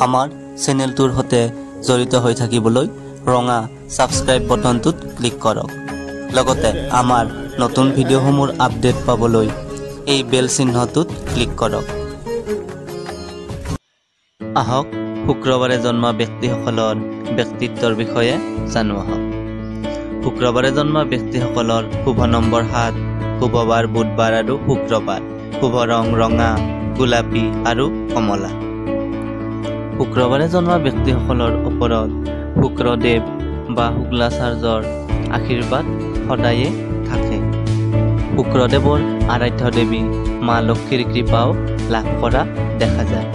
আমাৰ চেনেলটোৰ সৈতে জড়িত হৈ থাকিবলৈ ৰঙা সাবস্ক্ৰাইব বটনটোত ক্লিক কৰক। লগতে আমাৰ নতুন ভিডিঅ'সমূহৰ আপডেট পাবলৈ এই বেল চিহ্নটোত ক্লিক কৰক। আহক শুক্ৰবাৰে জন্মা ব্যক্তিসকলৰ ব্যক্তিত্বৰ বিষয়ে জানো আহক। শুক্ৰবাৰে জন্মা ব্যক্তিসকলৰ শুভ নম্বৰ 7, শুভ বাৰ বুধবাৰ আৰু শুক্ৰবাৰ, শুভ ৰং ৰঙা, গোলাপী আৰু কমলা। শুক্ৰবাৰে জন্মা ব্যক্তিসকলৰ ওপৰত শুক্ৰদেৱ বা শুক্লাচাৰ্যৰ আশীৰ্বাদ সদায়ে থাকে। শুক্ৰদেৱৰ আৰাধ্য দেৱী মা লক্ষ্মীৰ কৃপাও লাভ কৰা দেখা যায়।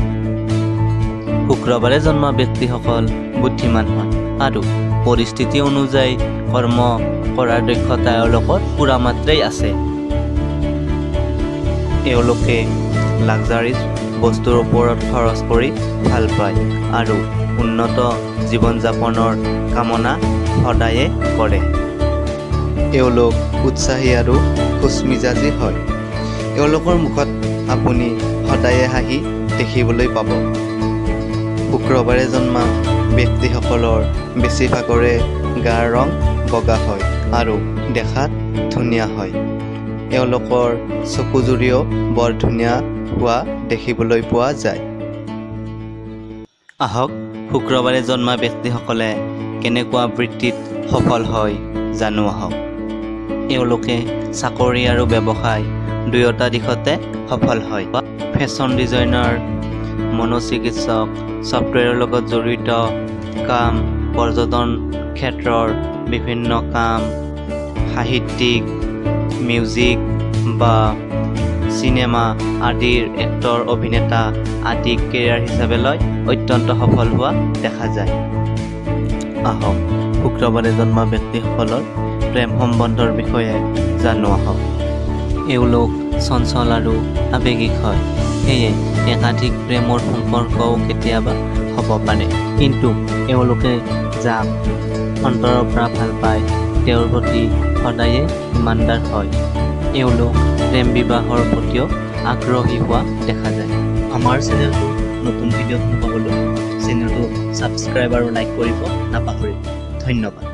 শুক্ৰবাৰে জন্মা ব্যক্তিসকল বুদ্ধিমান হয় আৰু পৰিস্থিতি অনুযায়ী কৰ্ম কৰাৰ দক্ষতা এওঁলোকৰ পুৰা মাত্ৰাই আছে। এওঁলোকে লাক্সাৰিজ বস্তুৰ ওপৰত খৰচ কৰি ভাল পায় আৰু উন্নত জীৱন যাপনৰ কামনা সদায়ে কৰে। এওঁলোক উৎসাহী আৰু খুচমিজাজী হয়। এওঁলোকৰ মুখত আপুনি সদায়ে হাঁহি দেখিবলৈ পাব। শুক্ৰবাৰে জন্মা ব্যক্তিসকলৰ বেছিভাগৰে গাৰ ৰং বগা হয় আৰু দেখাত ধুনীয়া হয়। এওঁলোকৰ চকুজুৰিও বৰ ধুনীয়া হোৱা দেখিবলৈ পোৱা যায়। আহক শুক্ৰবাৰে জন্মা ব্যক্তিসকলে কেনেকুৱা বৃত্তিত সফল হয় জানো আহক। এওঁলোকে চাকৰি আৰু ব্যৱসায় দুয়োটা দিশতে সফল হয়। ফেশ্বন ডিজাইনাৰ, মনোচিকিৎসক, ছফ্টৱেৰৰ লগত জড়িত কাম, পৰ্যটন ক্ষেত্ৰৰ বিভিন্ন কাম, সাহিত্যিক, মিউজিক বা চিনেমা আদিৰ এক্টৰ, অভিনেতা আদিক কেৰিয়াৰ হিচাপে লৈ অত্যন্ত সফল হোৱা দেখা যায়। আহক শুক্ৰবাৰে জন্মা ব্যক্তিসকলৰ প্ৰেম সম্বন্ধৰ বিষয়ে জানো আহক। এওঁলোক চঞ্চল আৰু আৱেগিক হয়। সেয়ে একাধিক প্ৰেমৰ সম্পৰ্কও কেতিয়াবা হ'ব পাৰে, কিন্তু এওঁলোকে যাক অন্তৰৰ পৰা ভাল পায় তেওঁৰ প্ৰতি সদায়ে ইমানদাৰ হয়। এওঁলোক প্ৰেম বিবাহৰ প্ৰতিও আগ্ৰহী হোৱা দেখা যায়। আমাৰ চেনেলটো নতুন ভিডিঅ' পাবলৈ চেনেলটো ছাবস্ক্ৰাইব আৰু লাইক কৰিব নাপাহৰিব। ধন্যবাদ।